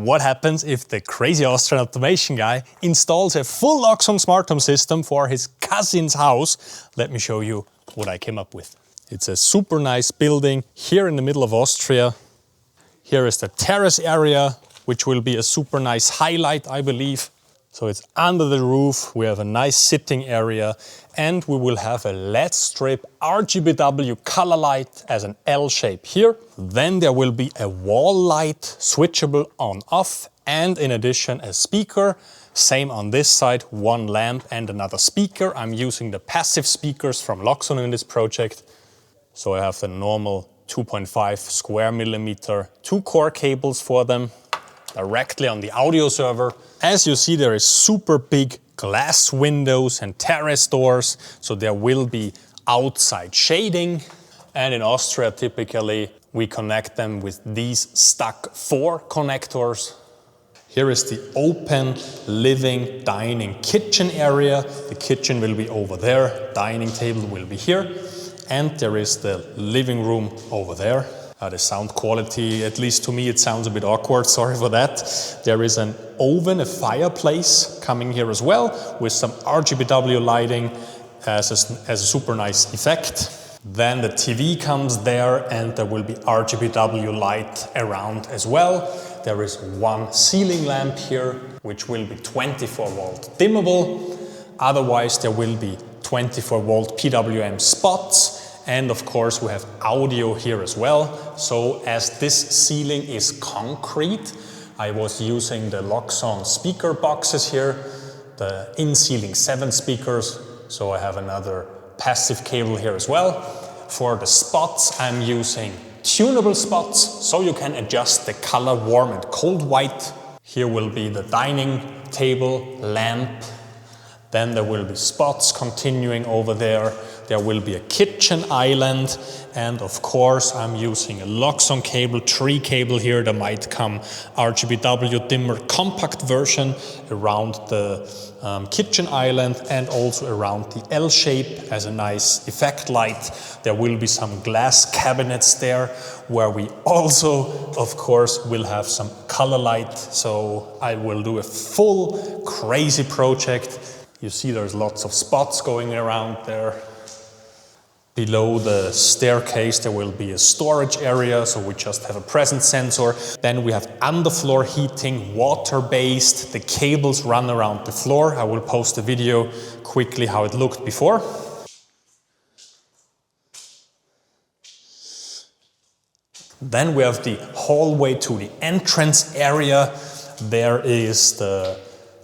what happens if the crazy Austrian automation guy installs a full Loxone smart home system for his cousin's house. Let me show you what I came up with. It's a super nice building here in the middle of Austria. Here is the terrace area, which will be a super nice highlight, I believe. So it's under the roof, we have a nice sitting area, and we will have a LED strip RGBW color light as an L shape here. Then there will be a wall light, switchable on-off, and in addition a speaker. Same on this side, one lamp and another speaker. I'm using the passive speakers from Loxone in this project. So I have the normal 2.5 square millimeter 2-core cables for them, directly on the audio server. As you see, there is super big glass windows and terrace doors, so there will be outside shading. And in Austria, typically, we connect them with these stuck 4 connectors. Here is the open living, dining, kitchen area. The kitchen will be over there, dining table will be here, and there is the living room over there. The sound quality, at least to me, it sounds a bit awkward, sorry for that. There is an oven, a fireplace coming here as well, with some RGBW lighting as a super nice effect. Then the TV comes there, and there will be RGBW light around as well. There is one ceiling lamp here, which will be 24 volt dimmable. Otherwise, there will be 24 volt PWM spots. And of course we have audio here as well. So as this ceiling is concrete, I was using the Loxone speaker boxes here, the in-ceiling 7 speakers. So I have another passive cable here as well. For the spots, I'm using tunable spots, so you can adjust the color warm and cold white. Here will be the dining table, lamp. Then there will be spots continuing over there. There will be a kitchen island, and of course I'm using a Loxone cable, 3 cable here. There might come RGBW dimmer compact version around the kitchen island and also around the L shape as a nice effect light. There will be some glass cabinets there where we also, of course, will have some color light. So I will do a full crazy project. You see there's lots of spots going around there. Below the staircase there will be a storage area, so we just have a presence sensor. Then we have underfloor heating, water-based. The cables run around the floor. I will post a video quickly how it looked before. Then we have the hallway to the entrance area. There is the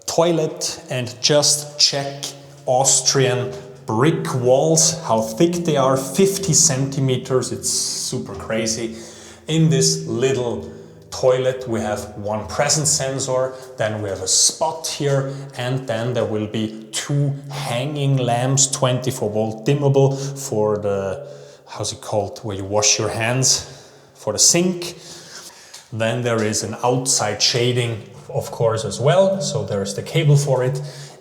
toilet, and just check Austrian brick walls, how thick they are, 50 centimeters, it's super crazy. In this little toilet we have one presence sensor, then we have a spot here, and then there will be 2 hanging lamps, 24 volt dimmable for the, how's it called, where you wash your hands, for the sink. Then there is an outside shading, of course, as well, so there's the cable for it.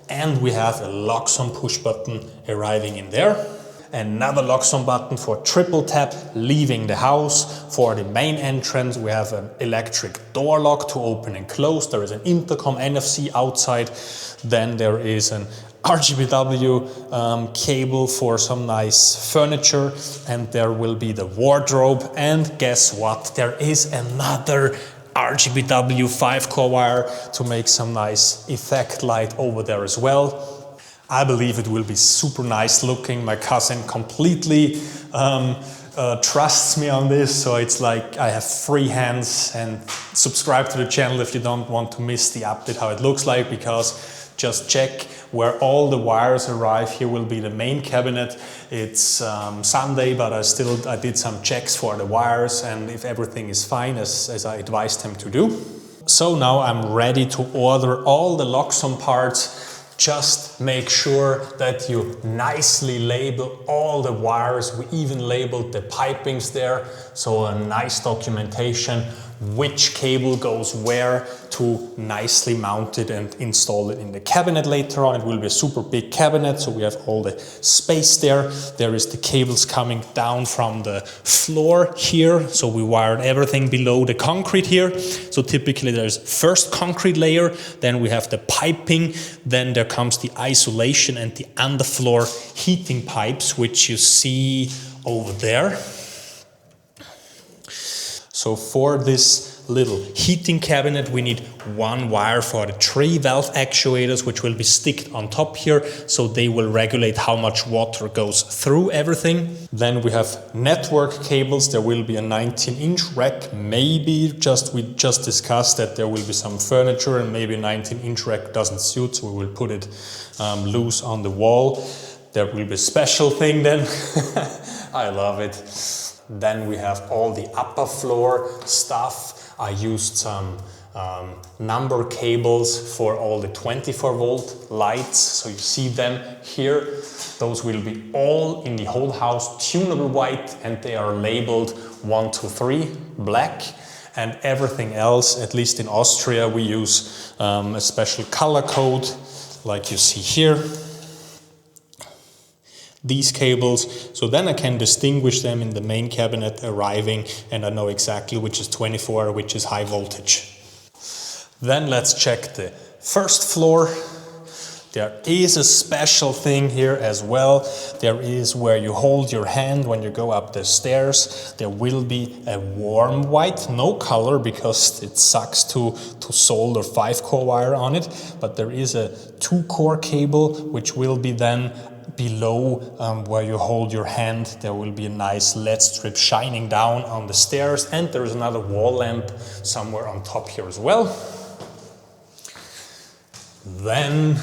And we have a Loxone push button arriving in there. Another Loxone button for triple tap leaving the house. For the main entrance we have an electric door lock to open and close. There is an intercom NFC outside. Then there is an RGBW cable for some nice furniture. And there will be the wardrobe. And guess what? There is another RGBW 5-core wire to make some nice effect light over there as well. I believe it will be super nice looking. My cousin completely trusts me on this, so it's like I have free hands. And subscribe to the channel if you don't want to miss the update how it looks like, because just check where all the wires arrive. Here will be the main cabinet. It's Sunday, but I did some checks for the wires, and if everything is fine as I advised him to do. So now I'm ready to order all the Loxone parts. Just make sure that you nicely label all the wires. We even labeled the pipings there, so a nice documentation which cable goes where to nicely mount it and install it in the cabinet later on. It will be a super big cabinet, so we have all the space there. There is the cables coming down from the floor here, so we wired everything below the concrete here. So typically there's first concrete layer, then we have the piping, then there comes the isolation and the underfloor heating pipes, which you see over there. So for this little heating cabinet, we need one wire for the 3 valve actuators, which will be sticked on top here, so they will regulate how much water goes through everything. Then we have network cables. There will be a 19-inch rack. Maybe we just discussed that there will be some furniture and maybe a 19-inch rack doesn't suit, so we will put it loose on the wall. There will be a special thing then. I love it. Then we have all the upper floor stuff. I used some number cables for all the 24-volt lights. So you see them here. Those will be all in the whole house tunable white, and they are labeled 1, 2, 3 black. And everything else, at least in Austria, we use a special color code like you see here. These cables, so then I can distinguish them in the main cabinet arriving, and I know exactly which is 24, which is high voltage. Then let's check the first floor. There is a special thing here as well. There is where you hold your hand when you go up the stairs. There will be a warm white, no color because it sucks to solder 5-core wire on it, but there is a 2-core cable which will be then below where you hold your hand. There will be a nice LED strip shining down on the stairs, and there is another wall lamp somewhere on top here as well. Then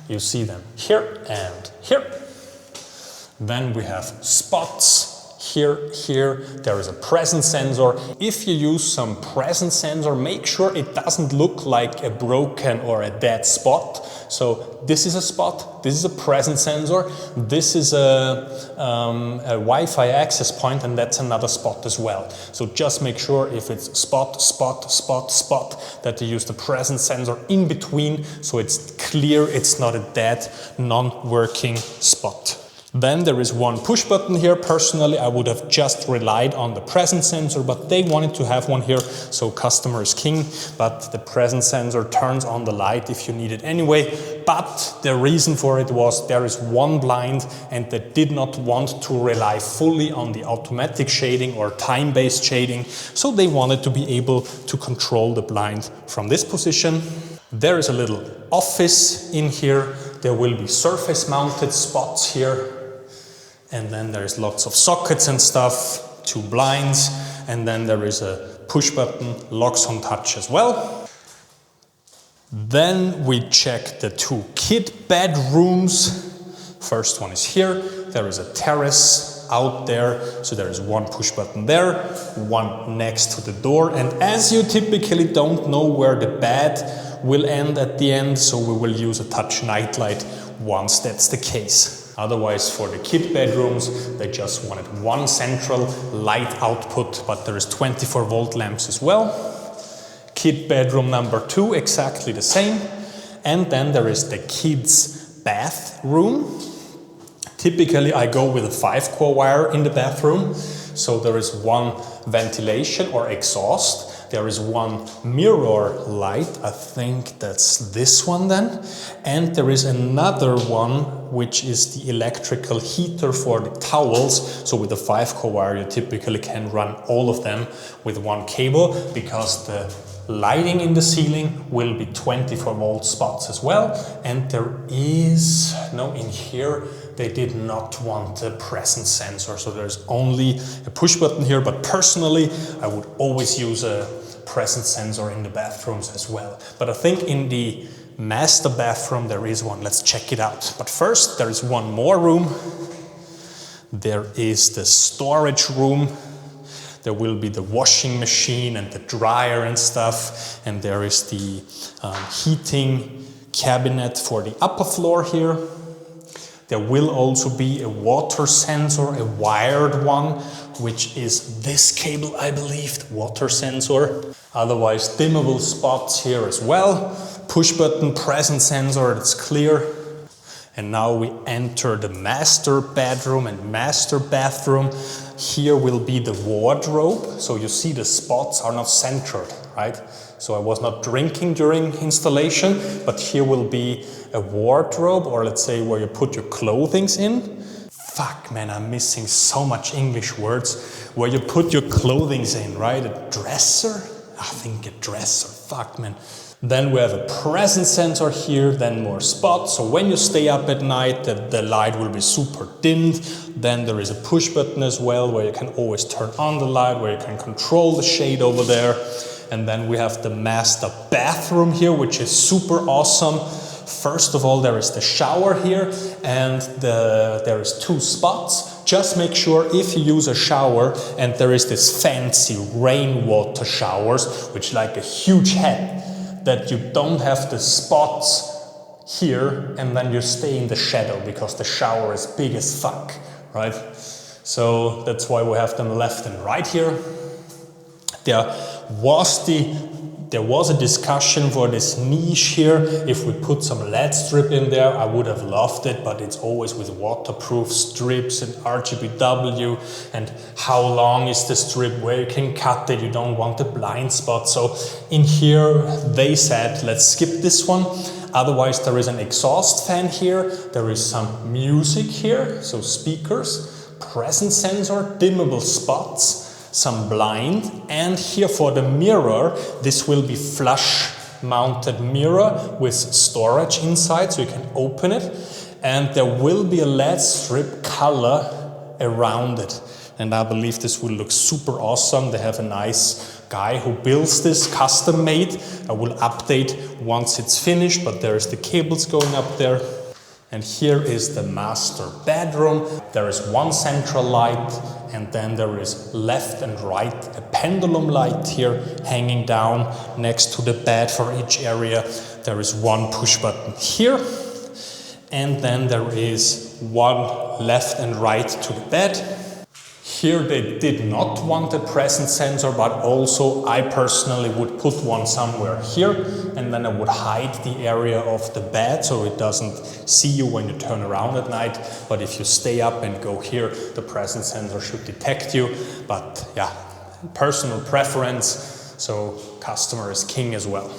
you see them here and here. Then we have spots here. There is a presence sensor. If you use some presence sensor, make sure it doesn't look like a broken or a dead spot. So this is a spot, this is a presence sensor, this is a Wi-Fi access point, and that's another spot as well. So just make sure if it's spot, that you use the presence sensor in between, so it's clear it's not a dead, non-working spot. Then there is one push button here. Personally, I would have just relied on the presence sensor, but they wanted to have one here, so customer is king. But the presence sensor turns on the light if you need it anyway. But the reason for it was there is one blind, and they did not want to rely fully on the automatic shading or time-based shading, so they wanted to be able to control the blind from this position. There is a little office in here. There will be surface-mounted spots here. And then there's lots of sockets and stuff, 2 blinds, and then there is a push button, Loxone touch as well. Then we check the 2 kid bedrooms. First one is here. There is a terrace out there, so there is one push button there, one next to the door, and as you typically don't know where the bed will end at the end, so we will use a touch nightlight once that's the case. Otherwise, for the kid bedrooms, they just wanted one central light output, but there is 24-volt lamps as well. Kid bedroom number 2, exactly the same. And then there is the kids' bathroom. Typically, I go with a 5-core wire in the bathroom. So there is one ventilation or exhaust. There is one mirror light, I think that's this one then. And there is another one, which is the electrical heater for the towels. So with a 5-core wire, you typically can run all of them with one cable, because the lighting in the ceiling will be 24-volt spots as well. And there is, no, in here, they did not want a presence sensor, so there's only a push button here, but personally I would always use a presence sensor in the bathrooms as well. But I think in the master bathroom there is one. Let's check it out. But first there is one more room. There is the storage room. There will be the washing machine and the dryer and stuff, and there is the heating cabinet for the upper floor here. There will also be a water sensor, a wired one, which is this cable, I believe, the water sensor. Otherwise, dimmable spots here as well. Push button, presence sensor, that's clear. And now we enter the master bedroom and master bathroom. Here will be the wardrobe. So you see the spots are not centered, right? So I was not drinking during installation, but here will be a wardrobe, or let's say where you put your clothings in. Fuck man, I'm missing so much English words. Where you put your clothings in, right? A dresser? I think a dresser, fuck man. Then we have a presence sensor here, then more spots. So when you stay up at night, the light will be super dimmed. Then there is a push button as well, where you can always turn on the light, where you can control the shade over there. And then we have the master bathroom here, which is super awesome. First of all, there is the shower here, and there is 2 spots. Just make sure if you use a shower and there is this fancy rainwater showers, which like a huge head, that you don't have the spots here and then you stay in the shadow because the shower is big as fuck, right? So that's why we have them left and right here. There was a discussion for this niche here. If we put some LED strip in there, I would have loved it, but it's always with waterproof strips and RGBW, and how long is the strip, where you can cut it, you don't want a blind spot. So in here they said, let's skip this one. Otherwise there is an exhaust fan here, there is some music here, so speakers, presence sensor, dimmable spots, some blind, and here for the mirror, this will be flush mounted mirror with storage inside, so you can open it, and there will be a LED strip color around it, and I believe this will look super awesome. They have a nice guy who builds this, custom made. I will update once it's finished, but there's the cables going up there. And here is the master bedroom. There is 1 central light, and then there is left and right a pendulum light here hanging down next to the bed for each area. There is 1 push button here, and then there is 1 left and right to the bed. Here they did not want a presence sensor, but also I personally would put one somewhere here, and then I would hide the area of the bed so it doesn't see you when you turn around at night. But if you stay up and go here, the presence sensor should detect you. But yeah, personal preference, so customer is king as well.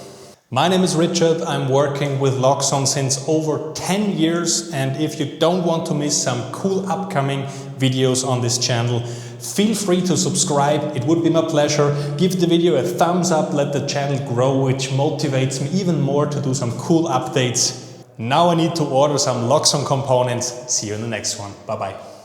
My name is Richard, I'm working with Loxone since over 10 years, and if you don't want to miss some cool upcoming videos on this channel, feel free to subscribe, it would be my pleasure. Give the video a thumbs up, let the channel grow, which motivates me even more to do some cool updates. Now I need to order some Loxone components. See you in the next one. Bye bye.